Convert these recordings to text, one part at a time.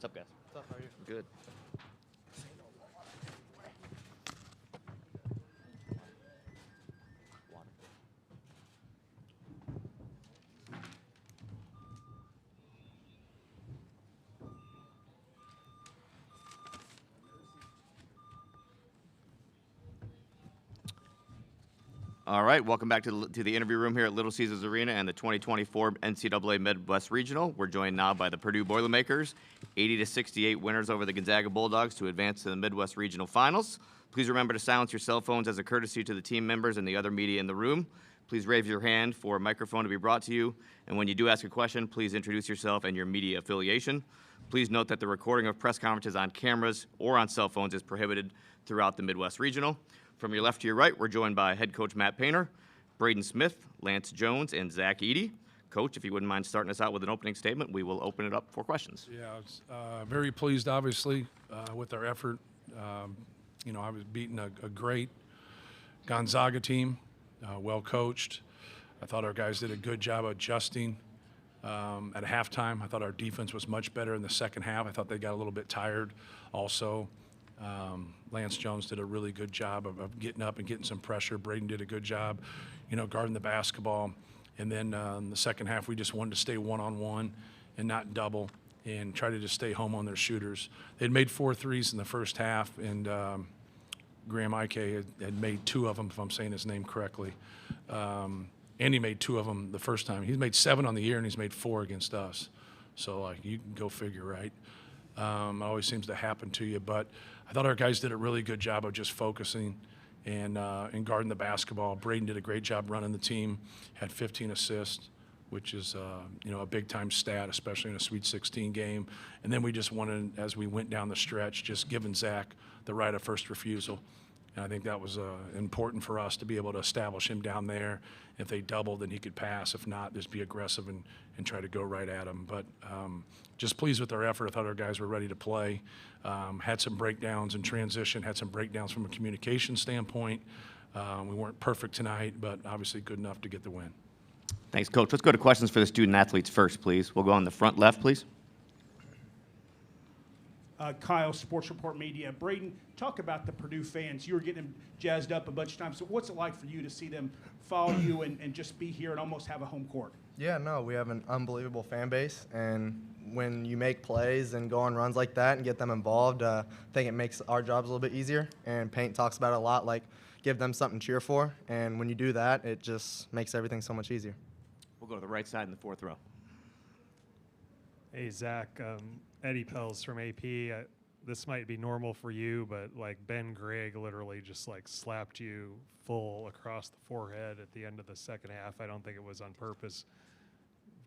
What's up, guys? What's up, how are you? Good. All right, welcome back to the interview room here at Little Caesars Arena and the 2024 NCAA Midwest Regional. We're joined now by the Purdue Boilermakers, 80-68 winners over the Gonzaga Bulldogs to advance to the Midwest Regional Finals. Please remember to silence your cell phones as a courtesy to the team members and the other media in the room. Please raise your hand for a microphone to be brought to you. And when you do ask a question, please introduce yourself and your media affiliation. Please note that the recording of press conferences on cameras or on cell phones is prohibited throughout the Midwest Regional. From your left to your right, we're joined by head coach Matt Painter, Braden Smith, Lance Jones, and Zach Edey. Coach, if you wouldn't mind starting us out with an opening statement, we will open it up for questions. Yeah, I was very pleased, obviously, with our effort. I was beating a great Gonzaga team, well coached. I thought our guys did a good job adjusting at halftime. I thought our defense was much better in the second half. I thought they got a little bit tired also. Lance Jones did a really good job of getting up and getting some pressure. Braden did a good job, guarding the basketball. And then in the second half, we just wanted to stay one-on-one and not double and try to just stay home on their shooters. They'd made 4 threes in the first half, and Graham Ike had made 2 of them, if I'm saying his name correctly. And he made 2 of them the first time. He's made 7 on the year, and he's made 4 against us. So, you can go figure, right? It always seems to happen to you. But I thought our guys did a really good job of just focusing and guarding the basketball. Braden did a great job running the team, had 15 assists, which is a big-time stat, especially in a Sweet 16 game. And then we just wanted, as we went down the stretch, just giving Zach the right of first refusal. And I think that was important for us to be able to establish him down there. If they doubled, then he could pass. If not, just be aggressive and try to go right at him. But just pleased with our effort. I thought our guys were ready to play. Had some breakdowns in transition, had some breakdowns from a communication standpoint. We weren't perfect tonight, but obviously good enough to get the win. Thanks, Coach. Let's go to questions for the student athletes first, please. We'll go on the front left, please. Kyle, Sports Report Media. Braden, talk about the Purdue fans. You were getting them jazzed up a bunch of times. So what's it like for you to see them follow you and just be here and almost have a home court? Yeah, no, we have an unbelievable fan base, and when you make plays and go on runs like that and get them involved, I think it makes our jobs a little bit easier. And Paint talks about it a lot, like give them something to cheer for, and when you do that, it just makes everything so much easier. We'll go to the right side in the 4th row. Hey, Zach, Edey Pels from AP. This might be normal for you, but Ben Gregg literally just slapped you full across the forehead at the end of the second half. I don't think it was on purpose.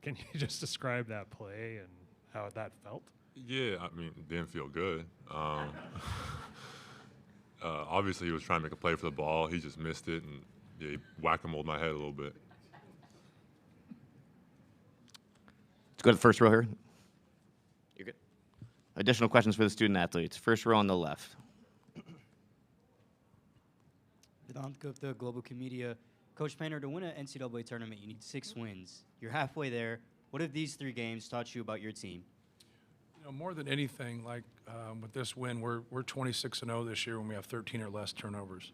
Can you just describe that play and how that felt? Yeah, it didn't feel good. Obviously, he was trying to make a play for the ball. He just missed it, and he whack-a-moled my head a little bit. Let's go to the first row here. You're good. Additional questions for the student athletes. First row on the left. Vedant Gupta, Global Media. Coach Painter, to win an NCAA tournament, you need 6 wins. You're halfway there. What have these 3 games taught you about your team? More than anything, with this win, we're 26-0 this year when we have 13 or less turnovers.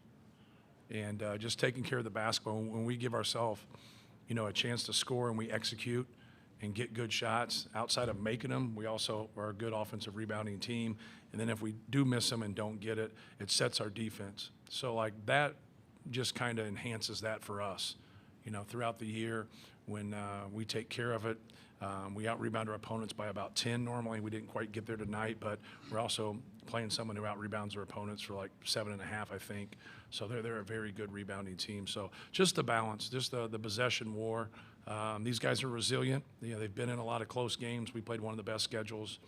And just taking care of the basketball, when we give ourselves, a chance to score and we execute and get good shots, outside of making them, we also are a good offensive rebounding team. And then if we do miss them and don't get it, it sets our defense. So that just kind of enhances that for us. Throughout the year, when we take care of it, we out-rebound our opponents by about 10 normally. We didn't quite get there tonight, but we're also playing someone who out-rebounds their opponents for 7.5, I think. So they're a very good rebounding team. So just the balance, just the possession war. These guys are resilient. They've been in a lot of close games. We played one of the best schedules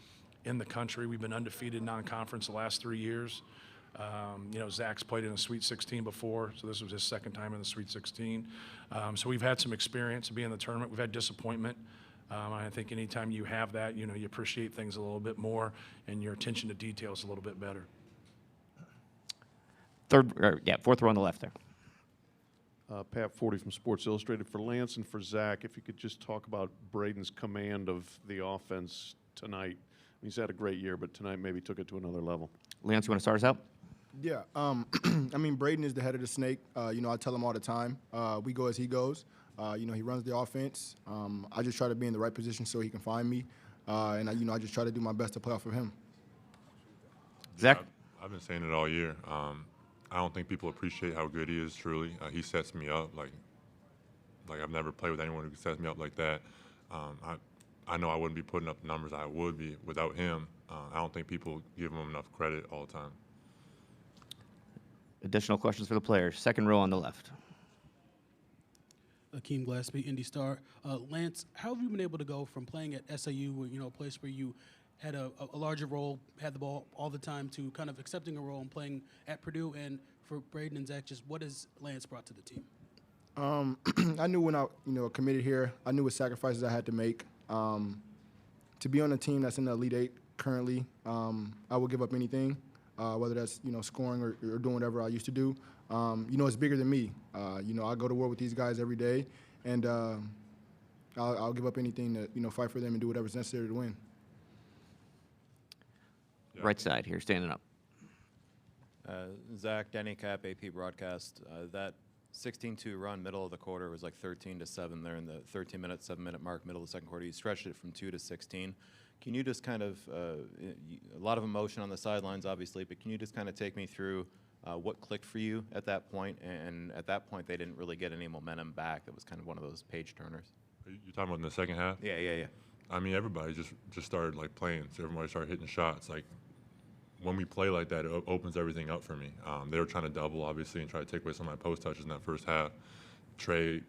in the country. We've been undefeated non-conference the last 3 years. Zach's played in a Sweet 16 before, so this was his second time in the Sweet 16. So we've had some experience being in the tournament. We've had disappointment. I think anytime you have that, you appreciate things a little bit more, and your attention to detail is a little bit better. 4th row on the left there. Pat Forty from Sports Illustrated. For Lance and for Zach, if you could just talk about Braden's command of the offense tonight. He's had a great year, but tonight maybe took it to another level. Lance, you want to start us out? Yeah, I mean, Braden is the head of the snake. I tell him all the time, we go as he goes. He runs the offense. I just try to be in the right position so he can find me. I just try to do my best to play off of him. Zach? I've been saying it all year. I don't think people appreciate how good he is, truly. He sets me up like I've never played with anyone who sets me up like that. I know I wouldn't be putting up the numbers I would be without him. I don't think people give him enough credit all the time. Additional questions for the players. Second row on the left. Akeem Glassby, Indy Star. Lance, how have you been able to go from playing at SIU, a place where you had a larger role, had the ball all the time, to kind of accepting a role and playing at Purdue? And for Braden and Zach, just what has Lance brought to the team? I knew when I committed here, I knew what sacrifices I had to make. To be on a team that's in the Elite Eight currently, I would give up anything, whether that's scoring or doing whatever I used to do. It's bigger than me. I go to war with these guys every day, and I'll give up anything to fight for them and do whatever's necessary to win. Right side here, standing up. Zach, Denny Cap, AP Broadcast. That 16-2 run, middle of the quarter, was like 13-7 there in the 13-minute, 7-minute mark, middle of the second quarter. You stretched it from 2 to 16. Can you just kind of, a lot of emotion on the sidelines, obviously, but can you just kind of take me through what clicked for you at that point? And at that point, they didn't really get any momentum back. That was kind of one of those page turners. You're talking about in the second half? Yeah. I mean, everybody just started playing. So everybody started hitting shots. When we play like that, it opens everything up for me. They were trying to double, obviously, and try to take away some of my post touches in that first half. Trey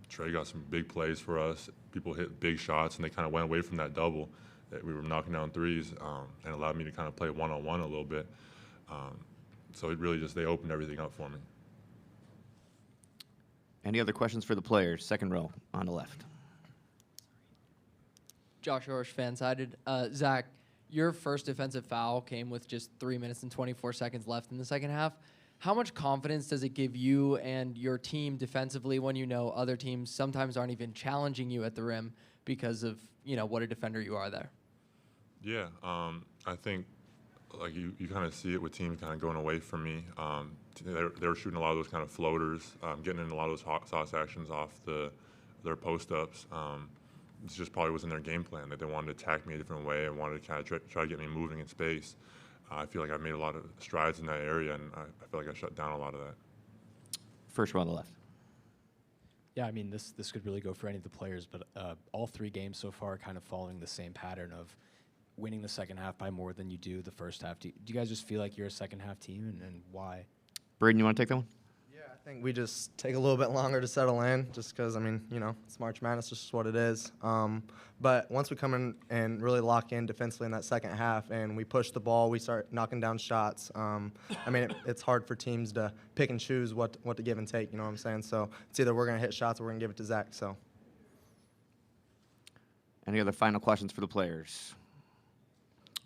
got some big plays for us. People hit big shots, and they kind of went away from that double that we were knocking down threes, and allowed me to kind of play one-on-one a little bit. So it really they opened everything up for me. Any other questions for the players? Second row on the left. Josh Orsh, fan-sided. Zach, your first defensive foul came with just 3 minutes and 24 seconds left in the second half. How much confidence does it give you and your team defensively when other teams sometimes aren't even challenging you at the rim because of, what a defender you are there? Yeah, I think you kind of see it with teams kind of going away from me. They were shooting a lot of those kind of floaters, getting in a lot of those hot sauce actions off their post-ups. It just probably was in their game plan that they wanted to attack me a different way and wanted to kind of try to get me moving in space. I feel like I made a lot of strides in that area, and I feel like I shut down a lot of that. First row on the left. Yeah, I mean, this could really go for any of the players, but all 3 games so far are kind of following the same pattern of winning the second half by more than you do the first half. Do you guys just feel like you're a second half team, and why? Braden, you want to take that one? Yeah, I think we just take a little bit longer to settle in just because, it's March Madness, it's just what it is. But once we come in and really lock in defensively in that second half and we push the ball, we start knocking down shots. It's hard for teams to pick and choose what to give and take, you know what I'm saying? So it's either we're going to hit shots or we're going to give it to Zach. So. Any other final questions for the players?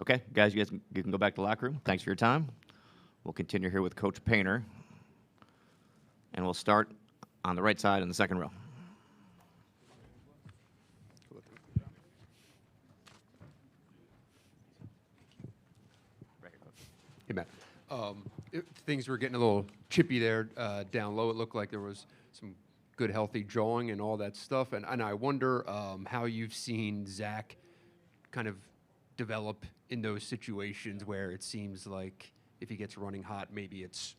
Okay, guys, you can go back to the locker room. Thanks for your time. We'll continue here with Coach Painter. And we'll start on the right side in the second row. Hey, Matt. Things were getting a little chippy there down low. It looked like there was some good, healthy drawing and all that stuff. And I wonder how you've seen Zach kind of develop in those situations where it seems like if he gets running hot, maybe it's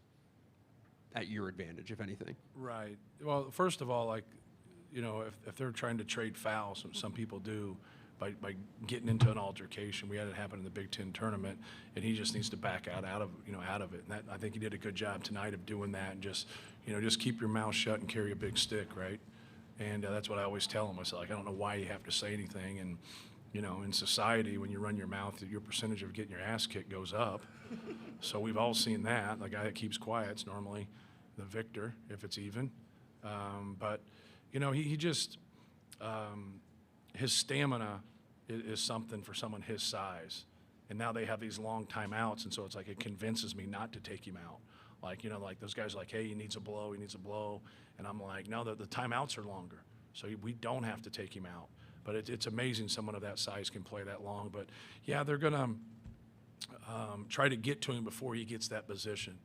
at your advantage, if anything. Right. Well, first of all, if they're trying to trade fouls, some people do, by getting into an altercation. We had it happen in the Big Ten tournament, and he just needs to back out of it. And I think he did a good job tonight of doing that, and just keep your mouth shut and carry a big stick, right? And that's what I always tell him. I say, I don't know why you have to say anything. And in society, when you run your mouth, your percentage of getting your ass kicked goes up. So we've all seen that. The guy that keeps quiet is normally the victor, if it's even. But he just his stamina is something for someone his size. And now they have these long timeouts, and so it's it convinces me not to take him out. Those guys are like, hey, he needs a blow. And I'm like, no, the timeouts are longer, so we don't have to take him out. But it's amazing someone of that size can play that long. But, yeah, they're going to try to get to him before he gets that position,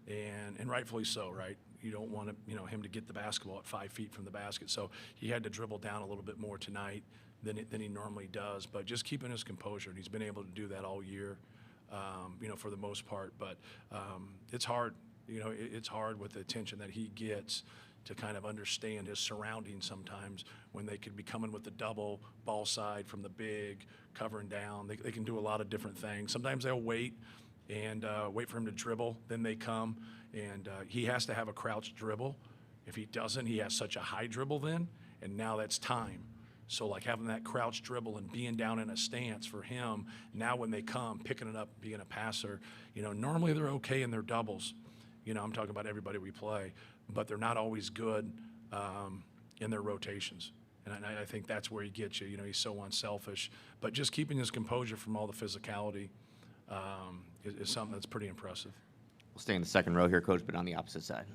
and rightfully so, right? You don't want him to get the basketball at 5 feet from the basket. So he had to dribble down a little bit more tonight than he normally does. But just keeping his composure, and he's been able to do that all year, for the most part. But it's hard. It's hard with the attention that he gets to kind of understand his surroundings sometimes when they could be coming with the double ball side from the big, covering down. They can do a lot of different things. Sometimes they'll wait and wait for him to dribble, then they come, and he has to have a crouched dribble. If he doesn't, he has such a high dribble then, and now that's time. So like having that crouch dribble and being down in a stance for him, now when they come, picking it up, being a passer, normally they're okay in their doubles. I'm talking about everybody we play, but they're not always good in their rotations. And I think that's where he gets you. He's so unselfish. But just keeping his composure from all the physicality is something that's pretty impressive. We'll stay in the second row here, Coach, but on the opposite side.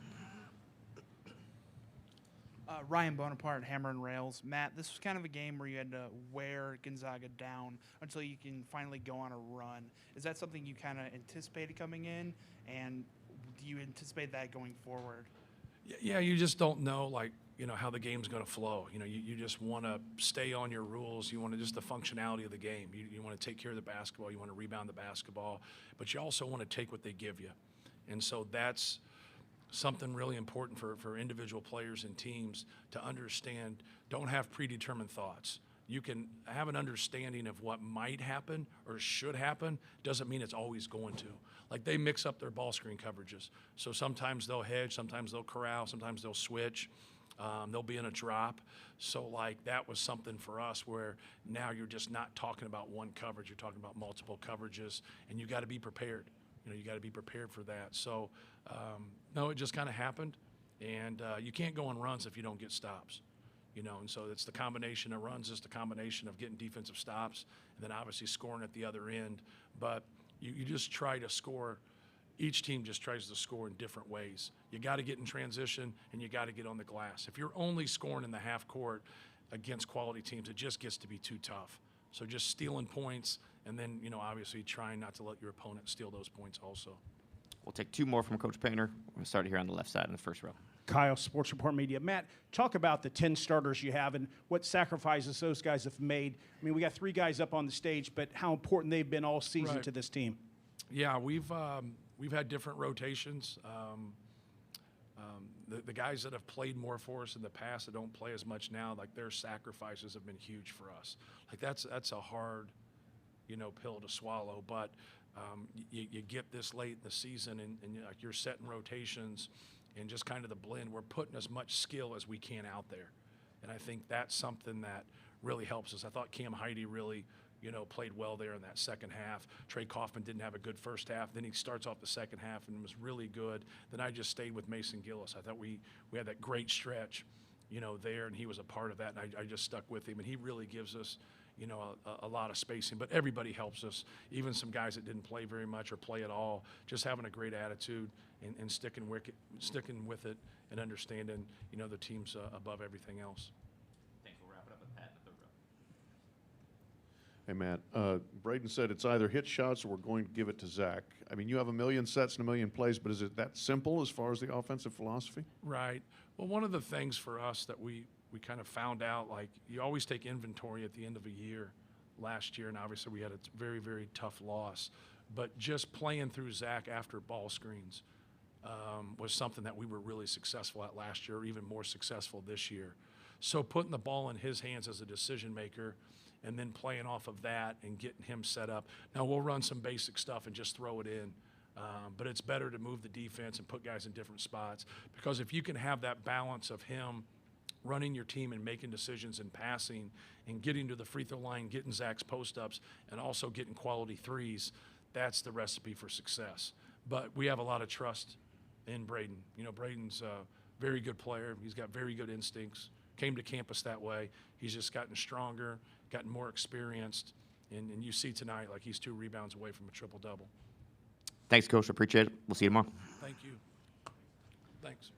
Ryan Bonaparte, Hammer and Rails. Matt, this was kind of a game where you had to wear Gonzaga down until you can finally go on a run. Is that something you kind of anticipated coming in, and do you anticipate that going forward? Yeah, you just don't know, how the game's going to flow. You just want to stay on your rules. You want to just the functionality of the game. You want to take care of the basketball. You want to rebound the basketball, but you also want to take what they give you. And so that's something really important for individual players and teams to understand. Don't have predetermined thoughts. You can have an understanding of what might happen or should happen. Doesn't mean it's always going to. Like they mix up their ball screen coverages. So sometimes they'll hedge, sometimes they'll corral, sometimes they'll switch. They'll be in a drop. So that was something for us where now you're just not talking about one coverage. You're talking about multiple coverages, and you got to be prepared. You got to be prepared for that. So, no, it just kind of happened. And you can't go on runs if you don't get stops. And so it's the combination of runs, it's the combination of getting defensive stops, and then obviously scoring at the other end. But you just try to score. Each team just tries to score in different ways. You got to get in transition, and you got to get on the glass. If you're only scoring in the half court against quality teams, it just gets to be too tough. So just stealing points, and then, obviously trying not to let your opponent steal those points also. We'll take two more from Coach Painter. We'll start here on the left side in the first row. Kyle, Sports Report Media. Matt, talk about the 10 starters you have and what sacrifices those guys have made. I mean, we got 3 guys up on the stage, but how important they've been all season to this team. Yeah, we've had different rotations. The guys that have played more for us in the past that don't play as much now, their sacrifices have been huge for us. That's a hard, pill to swallow. But you get this late in the season, and you're setting rotations, and just kind of the blend. We're putting as much skill as we can out there, and I think that's something that really helps us. I thought Cam Heidi really, played well there in that second half. Trey Kaufman didn't have a good first half. Then he starts off the second half and was really good. Then I just stayed with Mason Gillis. I thought we had that great stretch, there, and he was a part of that, and I just stuck with him. And he really gives us, a lot of spacing. But everybody helps us, even some guys that didn't play very much or play at all, just having a great attitude and sticking with it and understanding, the team's above everything else. Thanks. We'll wrap it up with Pat in the third row. Hey, Matt, Braden said it's either hit shots or we're going to give it to Zach. I mean, you have a million sets and a million plays, but is it that simple as far as the offensive philosophy? Right. Well, one of the things for us that we kind of found out, you always take inventory at the end of a year. Last year, and obviously we had a very, very tough loss, but just playing through Zach after ball screens was something that we were really successful at last year, even more successful this year. So putting the ball in his hands as a decision maker and then playing off of that and getting him set up. Now we'll run some basic stuff and just throw it in, but it's better to move the defense and put guys in different spots, because if you can have that balance of him running your team and making decisions and passing and getting to the free throw line, getting Zach's post-ups, and also getting quality threes, that's the recipe for success. But we have a lot of trust in Braden. Braden's a very good player. He's got very good instincts. Came to campus that way. He's just gotten stronger, gotten more experienced, and you see tonight, he's 2 rebounds away from a triple-double. Thanks, Coach. Appreciate it. We'll see you tomorrow. Thank you. Thanks.